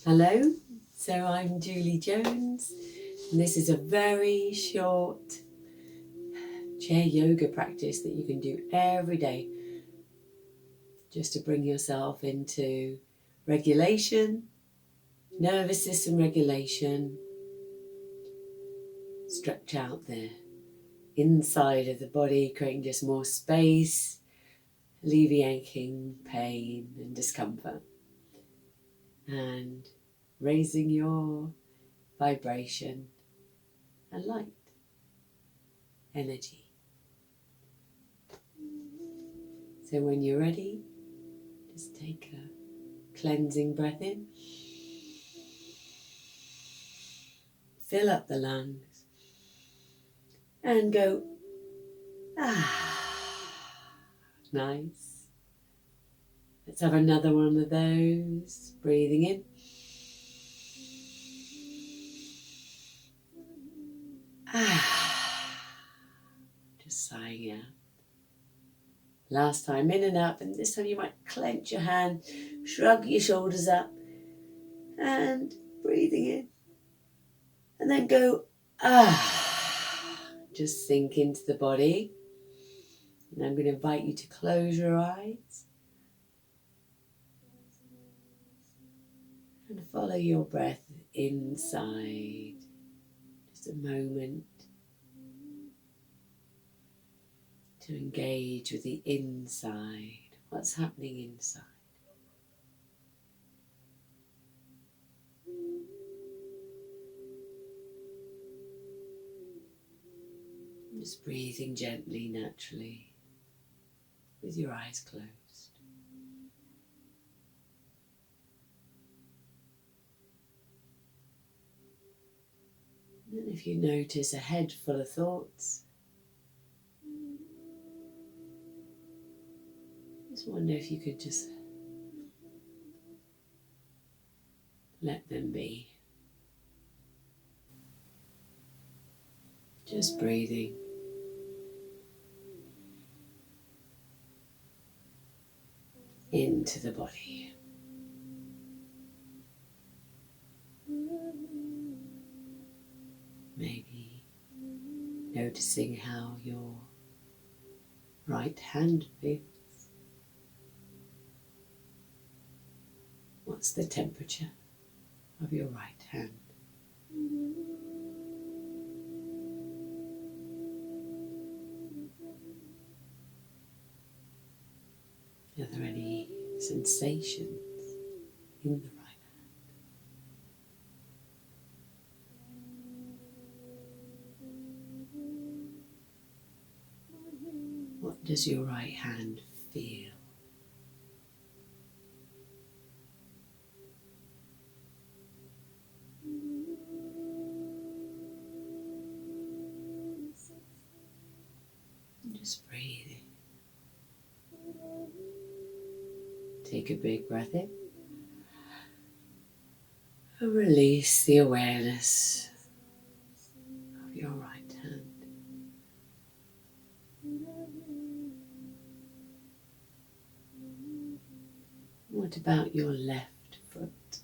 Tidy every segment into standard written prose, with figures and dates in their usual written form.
Hello, so I'm Julie Jones, and this is a very short chair yoga practice that you can do every day just to bring yourself into regulation, nervous system regulation, stretch out the inside of the body, creating just more space, alleviating pain and discomfort, and raising your vibration and light energy. So when you're ready, just take a cleansing breath in, fill up the lungs, and go, nice. Let's have another one of those, breathing in. Just sighing out. Last time, in and up, and this time you might clench your hand, shrug your shoulders up, and breathing in. And then go, just sink into the body. And I'm going to invite you to close your eyes and follow your breath inside. Just a moment to engage with the inside. What's happening inside? Just breathing gently, naturally, with your eyes closed. And if you notice a head full of thoughts, just wonder if you could just let them be. Just breathing. Into the body. Maybe noticing how your right hand feels. What's the temperature of your right hand? Are there any sensations in the right hand? What does your right hand feel? Just breathing. Take a big breath in and release the awareness of your right hand. What about your left foot?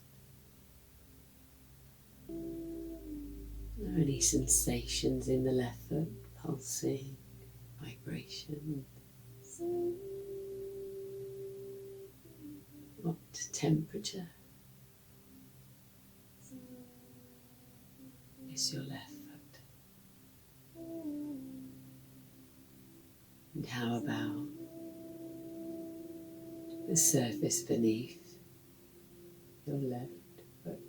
Are there any sensations in the left foot? Pulsing, vibration? What temperature is your left foot? And how about the surface beneath your left foot?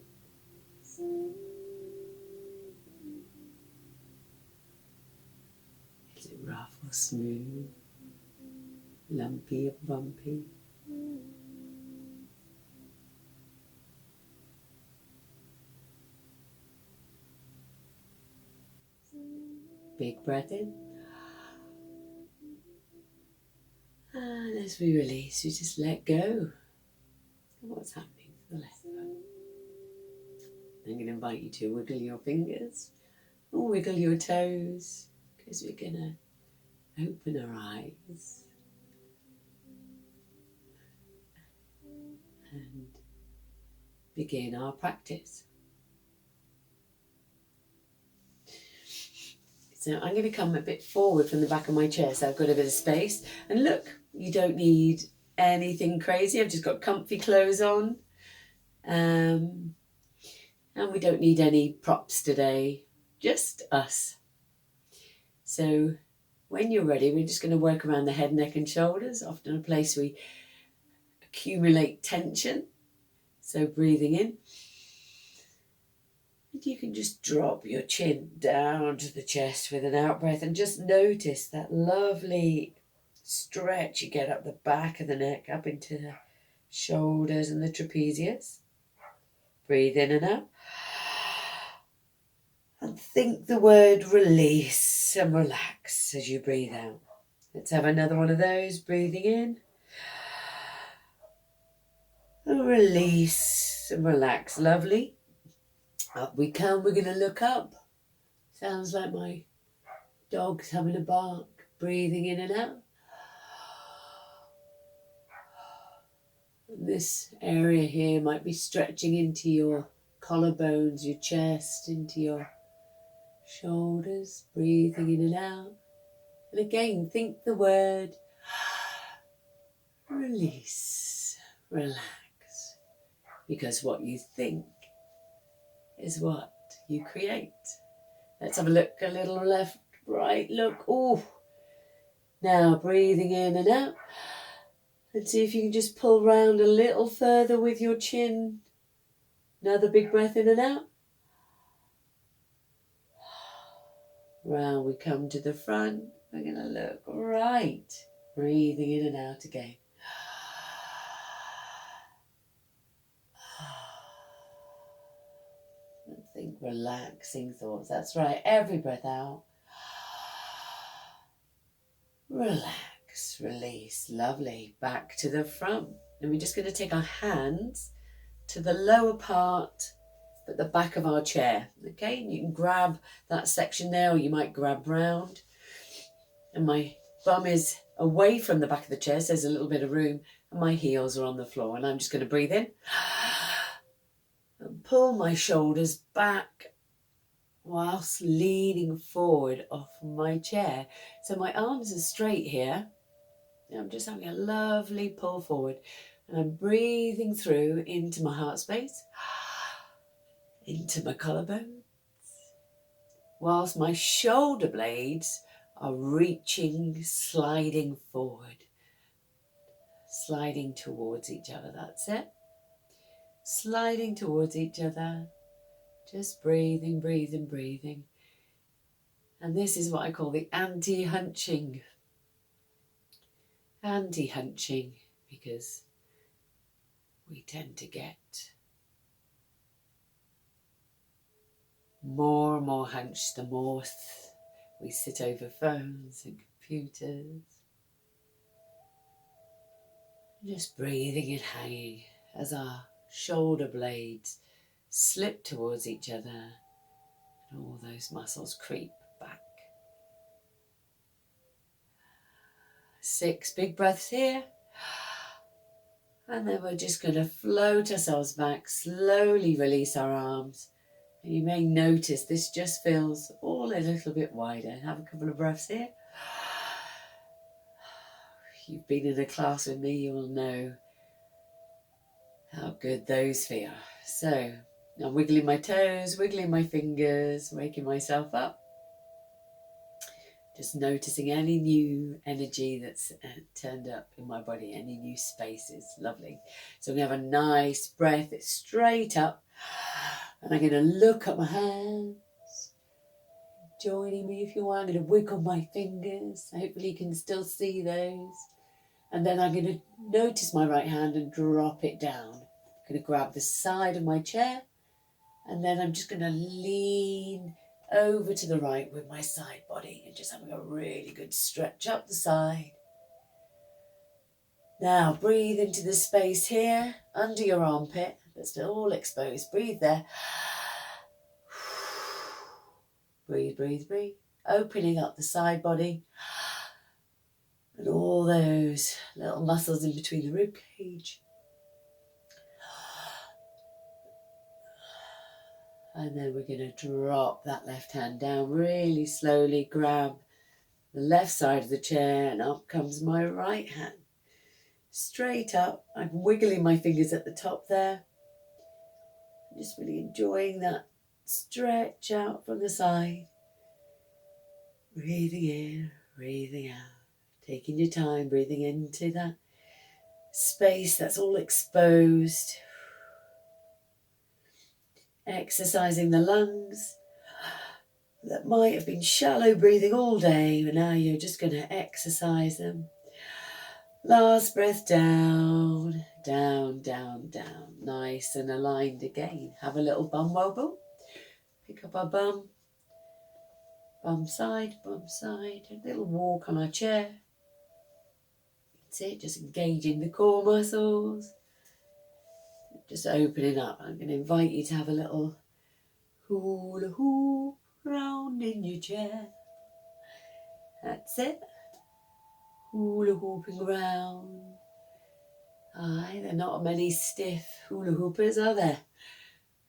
Is it rough or smooth, lumpy or bumpy? Big breath in. And as we release, we just let go of what's happening to the left foot. I'm going to invite you to wiggle your fingers or wiggle your toes, because we're going to open our eyes and begin our practice. So I'm going to come a bit forward from the back of my chair so I've got a bit of space. And look, you don't need anything crazy. I've just got comfy clothes on. And we don't need any props today, just us. So when you're ready, we're just going to work around the head, neck and shoulders, often a place we accumulate tension. So breathing in. And you can just drop your chin down to the chest with an out breath and just notice that lovely stretch you get up the back of the neck, up into the shoulders and the trapezius. Breathe in and out. And think the word release and relax as you breathe out. Let's have another one of those. Breathing in. And release and relax. Lovely. Up we come. We're going to look up. Sounds like my dog's having a bark. Breathing in and out. And this area here might be stretching into your collarbones, your chest, into your shoulders. Breathing in and out. And again, think the word release, relax. Because what you think is what you create. Let's have a look, a little left, right, look. Oh, now breathing in and out. And see if you can just pull round a little further with your chin. Another big breath in and out. Round we come to the front. We're going to look right. Breathing in and out again. And think relaxing thoughts. That's right. Every breath out. Relax, release. Lovely. Back to the front. And we're just going to take our hands to the lower part at the back of our chair. Okay, and you can grab that section there, or you might grab round. And my bum is away from the back of the chair, so there's a little bit of room, and my heels are on the floor. And I'm just going to breathe in and pull my shoulders back whilst leaning forward off my chair. So my arms are straight here. I'm just having a lovely pull forward. And I'm breathing through into my heart space, into my collarbones, whilst my shoulder blades are reaching, sliding forward, sliding towards each other. That's it. Sliding towards each other. Just breathing, breathing, breathing. And this is what I call the anti-hunching. Anti-hunching, because we tend to get more and more hunched the more we sit over phones and computers. Just breathing and hanging as our shoulder blades slip towards each other and all those muscles creep back. 6 big breaths here. And then we're just going to float ourselves back, slowly release our arms. And you may notice this just feels all a little bit wider. Have a couple of breaths here. If you've been in a class with me, you will know how good those feel. So I'm wiggling my toes, wiggling my fingers, waking myself up. Just noticing any new energy that's turned up in my body, any new spaces. Lovely. So I'm going to have a nice breath. It's straight up. And I'm going to look at my hands. Joining me if you want. I'm going to wiggle my fingers. Hopefully you can still see those. And then I'm going to notice my right hand and drop it down. I'm going to grab the side of my chair. And then I'm just going to lean over to the right with my side body and just having a really good stretch up the side. Now breathe into the space here under your armpit that's still all exposed. Breathe there. Breathe, breathe, breathe. Opening up the side body and all those little muscles in between the rib cage. And then we're going to drop that left hand down really slowly, grab the left side of the chair, and up comes my right hand. Straight up. I'm wiggling my fingers at the top there. Just really enjoying that stretch out from the side. Breathing in, breathing out. Taking your time, breathing into that space that's all exposed. Exercising the lungs that might have been shallow breathing all day, but now you're just going to exercise them. Last breath down, down, down, down. Nice and aligned again. Have a little bum wobble. Pick up our bum. Bum side, a little walk on our chair. That's it, just engaging the core muscles. Just opening up. I'm going to invite you to have a little hula hoop round in your chair. That's it. Hula hooping around. Aye, there are not many stiff hula hoopers, are there?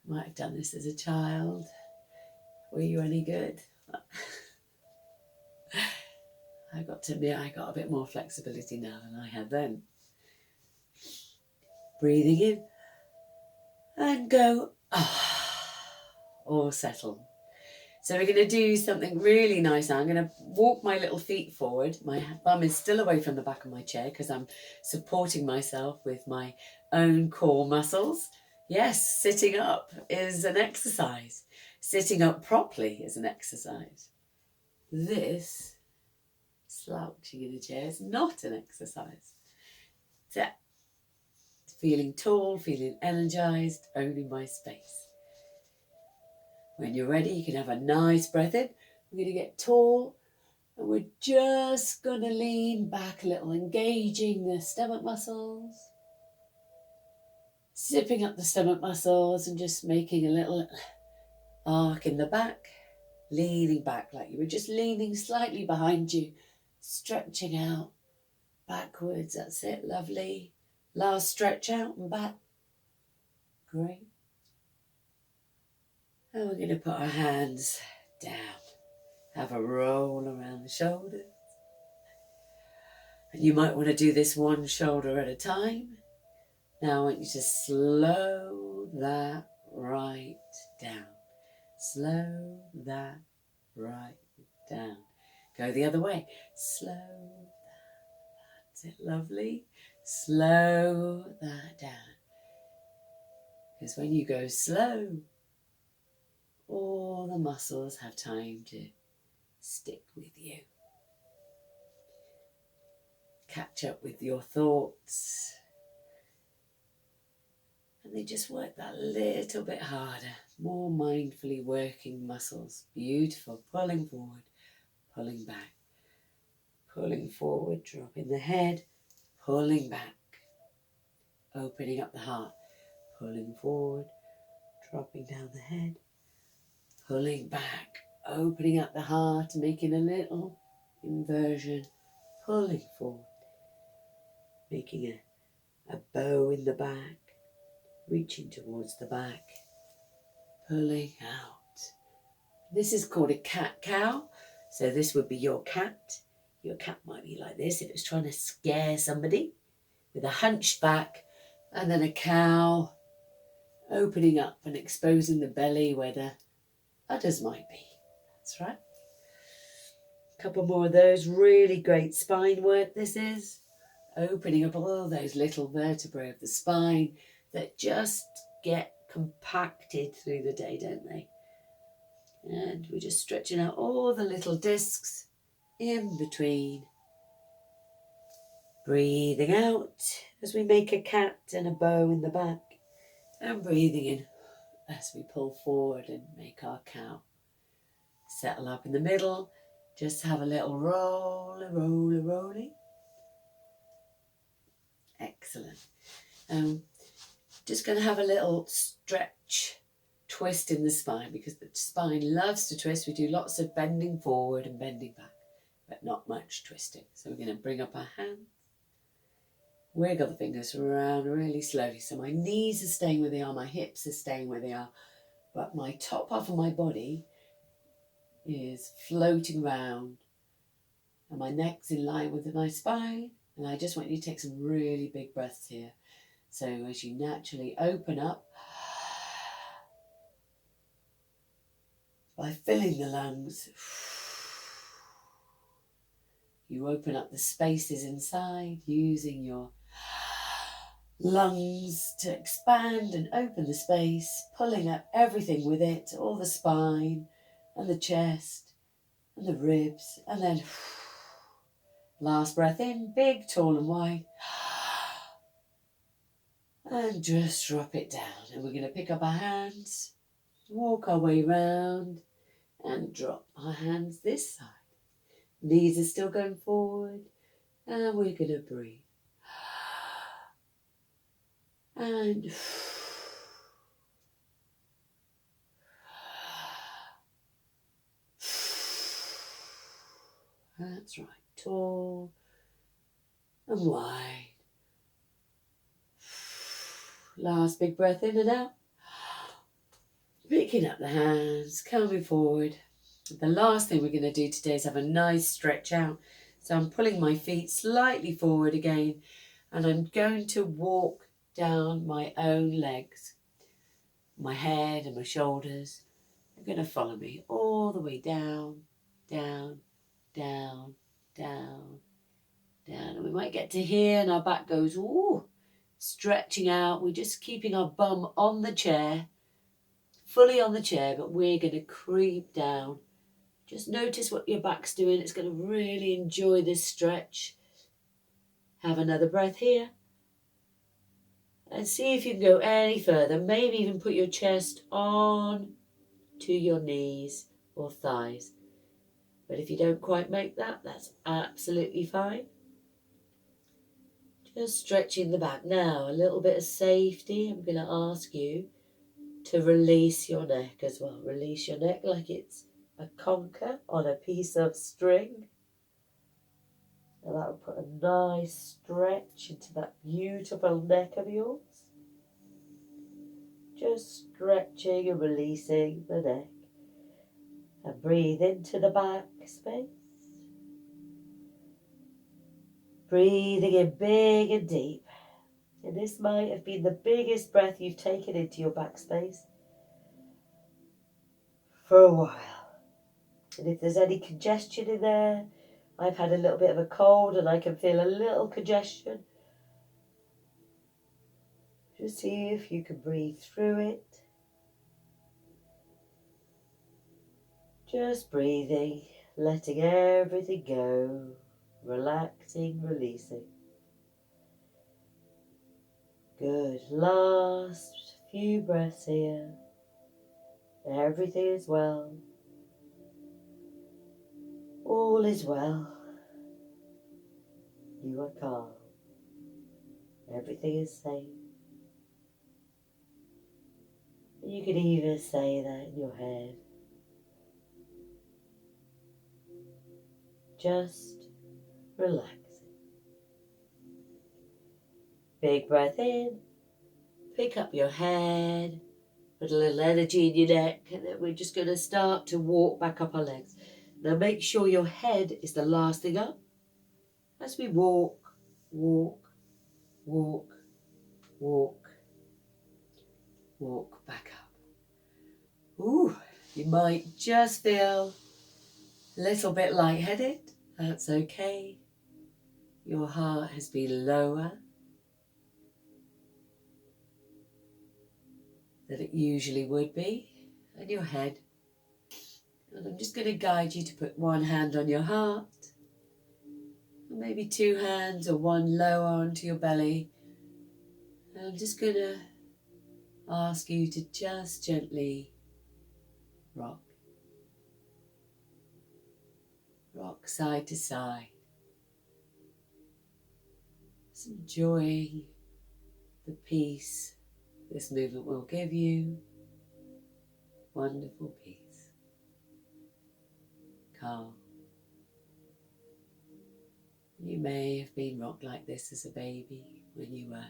Might have done this as a child. Were you any good? I got to admit, I got a bit more flexibility now than I had then. Breathing in and go, all settle. So we're going to do something really nice now. I'm going to walk my little feet forward. My bum is still away from the back of my chair because I'm supporting myself with my own core muscles. Yes, sitting up is an exercise. Sitting up properly is an exercise. This, slouching in a chair, is not an exercise. So, feeling tall, feeling energized, owning my space. When you're ready, you can have a nice breath in. We're going to get tall and we're just going to lean back a little, engaging the stomach muscles. Zipping up the stomach muscles and just making a little arc in the back. Leaning back like you were just leaning slightly behind you. Stretching out backwards. That's it. Lovely. Last stretch out and back. Great. And we're going to put our hands down. Have a roll around the shoulders. And you might want to do this one shoulder at a time. Now I want you to slow that right down. Slow that right down. Go the other way. Slow that. That's it. Lovely. Slow that down. Because when you go slow, all the muscles have time to stick with you. Catch up with your thoughts. And they just work that little bit harder. More mindfully working muscles. Beautiful. Pulling forward, pulling back. Pulling forward, dropping the head. Pulling back. Opening up the heart. Pulling forward, dropping down the head. Pulling back, opening up the heart, making a little inversion, pulling forward, making a bow in the back, reaching towards the back, pulling out. This is called a cat-cow, so this would be your cat. Your cat might be like this if it's trying to scare somebody, with a hunched back, and then a cow opening up and exposing the belly where the udders might be. That's right. A couple more of those. Really great spine work this is. Opening up all those little vertebrae of the spine that just get compacted through the day, don't they? And we're just stretching out all the little discs in between. Breathing out as we make a cat and a bow in the back. And breathing in as we pull forward and make our cow. Settle up in the middle. Just have a little rolling. Excellent. Just going to have a little stretch, twist in the spine because the spine loves to twist. We do lots of bending forward and bending back, but not much twisting. So we're going to bring up our hands. Wiggle the fingers around really slowly. So my knees are staying where they are, my hips are staying where they are, but my top half of my body is floating around and my neck's in line with my spine. And I just want you to take some really big breaths here. So as you naturally open up by filling the lungs, you open up the spaces inside using your lungs to expand and open the space, pulling up everything with it, all the spine and the chest and the ribs, and then last breath in, big, tall and wide, and just drop it down. And we're going to pick up our hands, walk our way round and drop our hands this side. Knees are still going forward, and we're going to breathe. And that's right, tall and wide. Last big breath in and out. Picking up the hands, coming forward. The last thing we're going to do today is have a nice stretch out. So I'm pulling my feet slightly forward again, and I'm going to walk down my own legs. My head and my shoulders are going to follow me all the way down, down, down, down, down. And we might get to here and our back goes, ooh, stretching out. We're just keeping our bum on the chair, fully on the chair, but we're going to creep down. Just notice what your back's doing. It's going to really enjoy this stretch. Have another breath here. And see if you can go any further. Maybe even put your chest on to your knees or thighs. But if you don't quite make that, that's absolutely fine. Just stretching the back. Now, a little bit of safety. I'm going to ask you to release your neck as well. Release your neck like it's a conker on a piece of string. And that will put a nice stretch into that beautiful neck of yours. Just stretching and releasing the neck. And breathe into the back space. Breathing in big and deep. And this might have been the biggest breath you've taken into your back space for a while. And if there's any congestion in there, I've had a little bit of a cold and I can feel a little congestion. Just see if you can breathe through it. Just breathing, letting everything go, relaxing, releasing. Good. Last few breaths here. Everything is well. All is well. You are calm. Everything is safe. You can even say that in your head. Just relaxing. Big breath in. Pick up your head. Put a little energy in your neck. And then we're just going to start to walk back up our legs. Now make sure your head is the last thing up. As we walk, walk, walk, walk, walk back up. Ooh, you might just feel a little bit lightheaded. That's okay. Your heart has been lower than it usually would be, and your head. And I'm just going to guide you to put one hand on your heart, and maybe two hands or one lower onto your belly. And I'm just going to ask you to just gently rock. Rock side to side. Just enjoying the peace this movement will give you. Wonderful peace. Calm. You may have been rocked like this as a baby when you were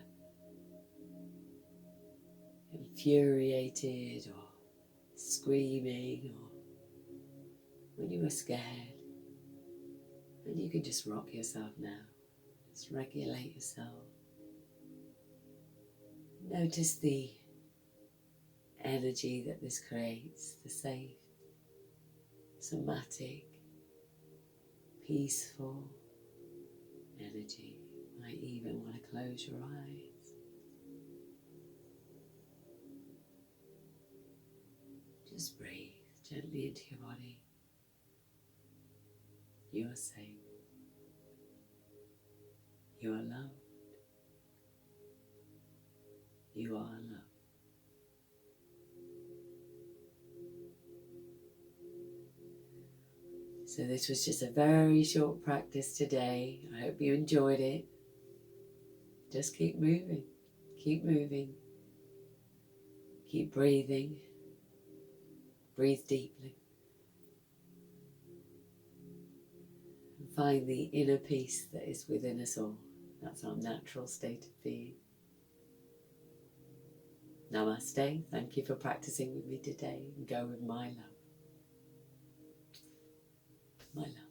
infuriated or screaming or when you were scared. And you can just rock yourself now. Just regulate yourself. Notice the energy that this creates, the safe, somatic, peaceful energy. You might even want to close your eyes. Just breathe gently into your body. You are safe. You are loved. You are loved. So this was just a very short practice today. I hope you enjoyed it. Just keep moving. Keep moving. Keep breathing. Breathe deeply. And find the inner peace that is within us all. That's our natural state of being. Namaste. Thank you for practicing with me today. And go with my love. My love.